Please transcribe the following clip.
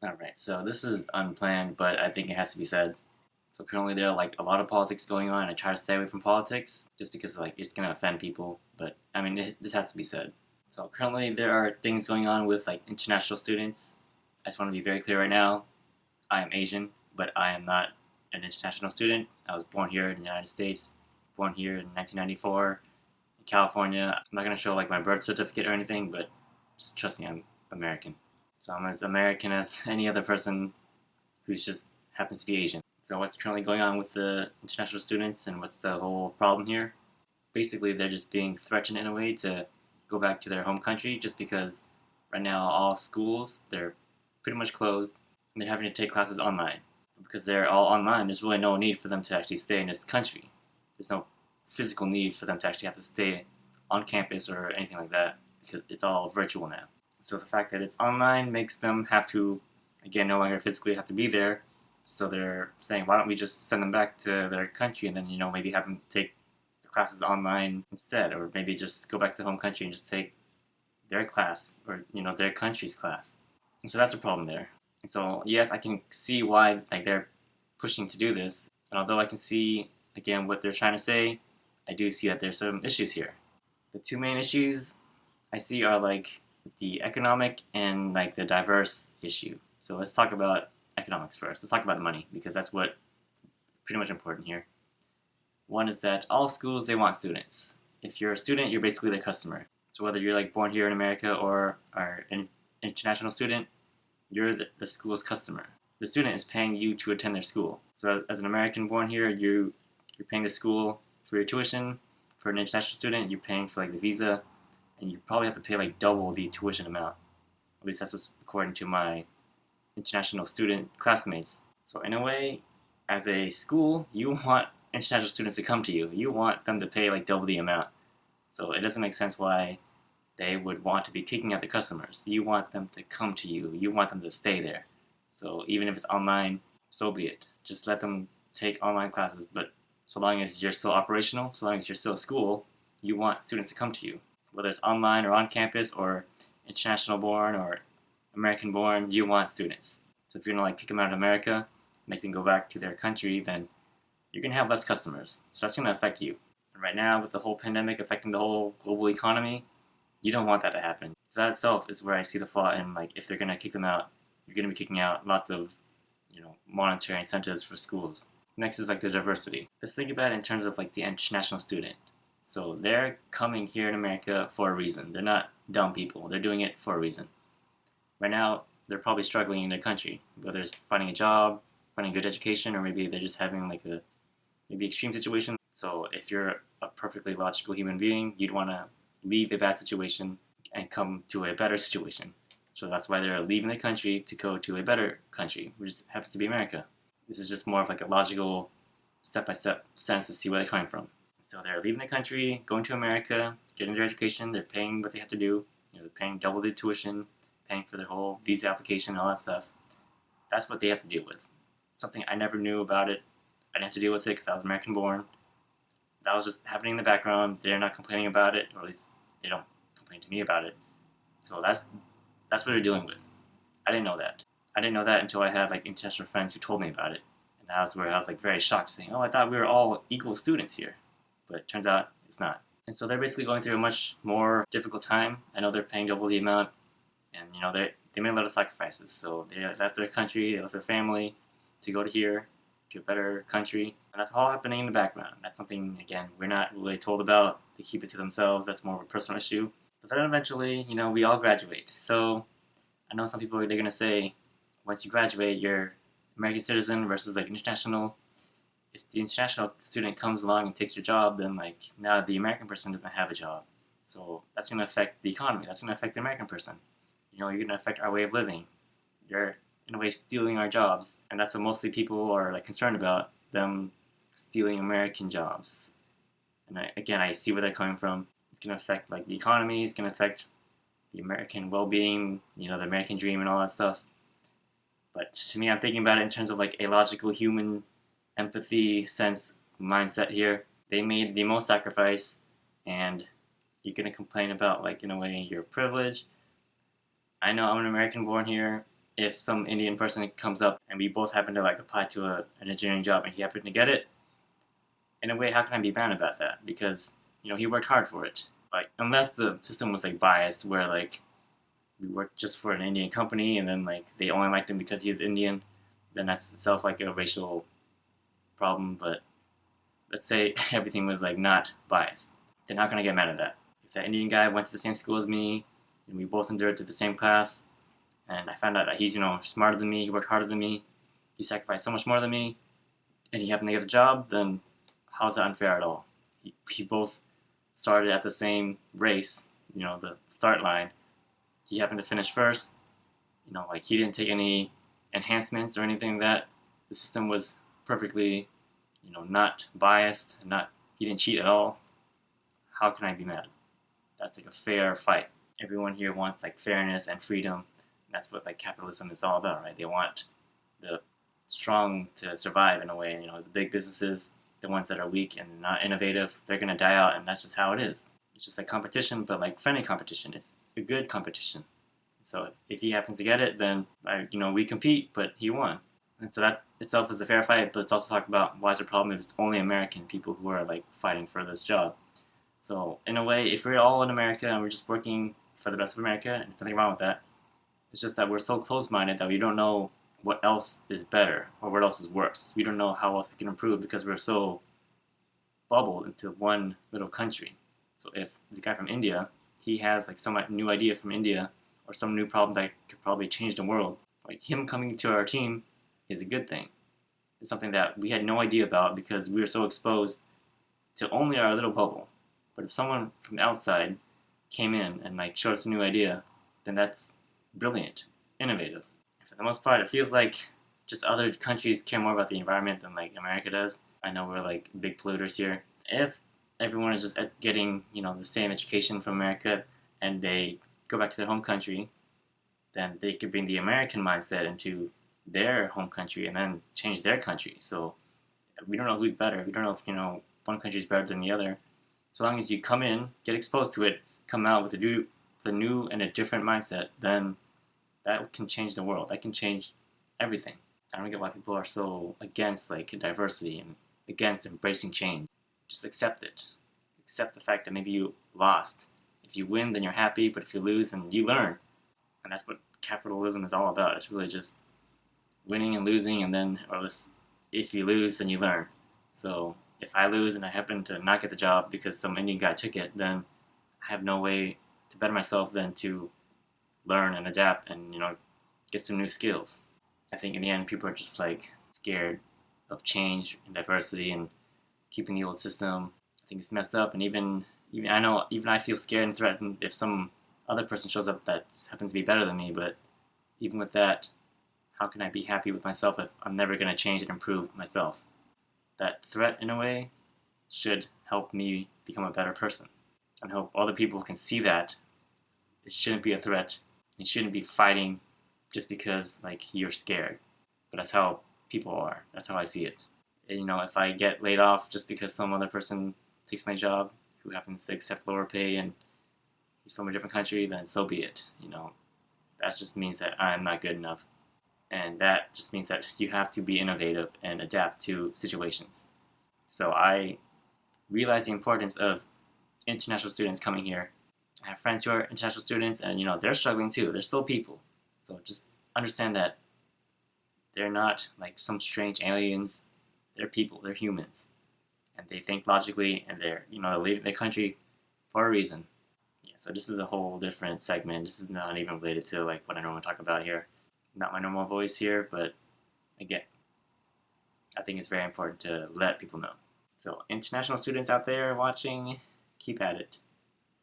Alright, so this is unplanned, but I think it has to be said. So currently there are like a lot of politics going on, and I try to stay away from politics just because like it's gonna offend people. But I mean, this has to be said. So currently there are things going on with like international students. I just want to be very clear right now. I am Asian, but I am not an international student. I was born here in the United States, born here in 1994 in California. I'm not gonna show like my birth certificate or anything, but just trust me, I'm American. So I'm as American as any other person who just happens to be Asian. So what's currently going on with the international students and what's the whole problem here? Basically, they're just being threatened in a way to go back to their home country just because right now all schools, they're pretty much closed and they're having to take classes online. Because they're all online, there's really no need for them to actually stay in this country. There's no physical need for them to actually have to stay on campus or anything like that because it's all virtual now. So the fact that it's online makes them have to, again, no longer physically have to be there. So they're saying, why don't we just send them back to their country and then, maybe have them take the classes online instead, or maybe just go back to the home country and just take their class or, their country's class. And so that's a problem there. And so, yes, I can see why like they're pushing to do this. And although I can see, again, what they're trying to say, I do see that there's some issues here. The two main issues I see are like the economic and like the diverse issue. So let's talk about economics first. Let's talk about the money because that's what pretty much important here. One is that all schools they want students. If you're a student, you're basically the customer. So whether you're like born here in America or are an international student, you're the school's customer. The student is paying you to attend their school. So as an American born here, you're paying the school for your tuition. For an international student, you're paying for like the visa, and you probably have to pay like double the tuition amount. At least that's what's according to my international student classmates. So in a way, as a school, you want international students to come to you. You want them to pay like double the amount. So it doesn't make sense why they would want to be kicking out the customers. You want them to come to you. You want them to stay there. So even if it's online, so be it. Just let them take online classes. But so long as you're still operational, so long as you're still a school, you want students to come to you. Whether it's online or on campus or international born or American born, you want students. So if you're gonna like kick them out of America, make them go back to their country, then you're gonna have less customers. So that's gonna affect you. And right now, with the whole pandemic affecting the whole global economy, you don't want that to happen. So that itself is where I see the flaw in like if they're gonna kick them out, you're gonna be kicking out lots of monetary incentives for schools. Next is like the diversity. Let's think about it in terms of like the international student. So they're coming here in America for a reason. They're not dumb people. They're doing it for a reason. Right now, they're probably struggling in their country, whether it's finding a job, finding a good education, or maybe they're just having like a maybe extreme situation. So if you're a perfectly logical human being, you'd want to leave a bad situation and come to a better situation. So that's why they're leaving the country to go to a better country, which happens to be America. This is just more of like a logical step-by-step sense to see where they're coming from. So they're leaving the country, going to America, getting their education, they're paying what they have to do, they're paying double the tuition, paying for their whole visa application, all that stuff. That's what they have to deal with. Something I never knew about it. I didn't have to deal with it because I was American born. That was just happening in the background. They're not complaining about it, or at least they don't complain to me about it. So that's what they're dealing with. I didn't know that. I didn't know that until I had like international friends who told me about it, and that's where I was like very shocked, saying, "Oh, I thought we were all equal students here," but it turns out it's not. And so they're basically going through a much more difficult time. I know they're paying double the amount, and they made a lot of sacrifices. So they left their country, they left their family to go to here, to a better country, and that's all happening in the background. That's something again we're not really told about. They keep it to themselves. That's more of a personal issue. But then eventually, we all graduate. So I know some people they're gonna say, once you graduate, you're American citizen versus like international. If the international student comes along and takes your job, then like now the American person doesn't have a job. So that's gonna affect the economy. That's gonna affect the American person. You're gonna affect our way of living. You're in a way stealing our jobs, and that's what mostly people are like concerned about, them stealing American jobs. And again, I see where they're coming from. It's gonna affect like the economy. It's gonna affect the American well-being, the American dream, and all that stuff. But to me, I'm thinking about it in terms of like a logical human empathy sense mindset here. They made the most sacrifice, and you're gonna complain about like in a way your privilege. I know I'm an American born here. if some Indian person comes up and we both happen to like apply to an engineering job and he happened to get it, in a way, how can I be mad about that? Because he worked hard for it. Like unless the system was like biased, where like we worked just for an Indian company and then like they only liked him because he's Indian, then that's itself like a racial problem. But let's say everything was like not biased, then how can I get mad at that? If that Indian guy went to the same school as me and we both endured to the same class, and I found out that he's smarter than me, he worked harder than me, he sacrificed so much more than me, and he happened to get the job, then how is that unfair at all? We both started at the same race, the start line. He happened to finish first. Like he didn't take any enhancements or anything like that. The system was perfectly, not biased, and not he didn't cheat at all. How can I be mad? That's like a fair fight. Everyone here wants like fairness and freedom. That's what like capitalism is all about, right? They want the strong to survive in a way. The big businesses, the ones that are weak and not innovative, they're gonna die out, and that's just how it is. It's just like competition, but like friendly competition. It's a good competition. So if he happens to get it, then we compete, but he won. And so that itself is a fair fight, but let's also talk about why is the problem if it's only American people who are like fighting for this job. So in a way, if we're all in America and we're just working for the best of America, and there's nothing wrong with that, it's just that we're so close-minded that we don't know what else is better or what else is worse. We don't know how else we can improve because we're so bubbled into one little country. So if this guy from India, he has like some new idea from India or some new problem that could probably change the world, like him coming to our team is a good thing. It's something that we had no idea about because we were so exposed to only our little bubble. But if someone from the outside came in and like showed us a new idea, then that's brilliant, innovative. And for the most part, it feels like just other countries care more about the environment than like America does. I know we're like big polluters here. If everyone is just getting the same education from America and they go back to their home country, then they could bring the American mindset into their home country and then change their country. So we don't know who's better. We don't know if one country is better than the other. So long as you come in, get exposed to it, come out with a new and a different mindset, then that can change the world. That can change everything. I don't get why people are so against like diversity and against embracing change. Just accept it. Accept the fact that maybe you lost. If you win, then you're happy, but if you lose, then you learn. And that's what capitalism is all about. It's really just winning and losing, and then, or if you lose, then you learn. So if I lose and I happen to not get the job because some Indian guy took it, then I have no way to better myself than to learn and adapt and get some new skills. I think in the end, people are just like scared of change and diversity and keeping the old system. I think it's messed up, and even I feel scared and threatened if some other person shows up that happens to be better than me. But even with that, how can I be happy with myself if I'm never going to change and improve myself? That threat, in a way, should help me become a better person. And hope other people can see that it shouldn't be a threat. You shouldn't be fighting just because like you're scared. But that's how people are. That's how I see it. And, if I get laid off just because some other person takes my job who happens to accept lower pay and he's from a different country, then so be it. That just means that I'm not good enough. And that just means that you have to be innovative and adapt to situations. So I realize the importance of international students coming here. I have friends who are international students, and they're struggling too. They're still people. So just understand that they're not like some strange aliens. They're people. They're humans, and they think logically, and they're they leave their country for a reason. Yeah. So this is a whole different segment. This is not even related to like what I normally talk about here. Not my normal voice here, but again, I think it's very important to let people know. So international students out there watching, keep at it.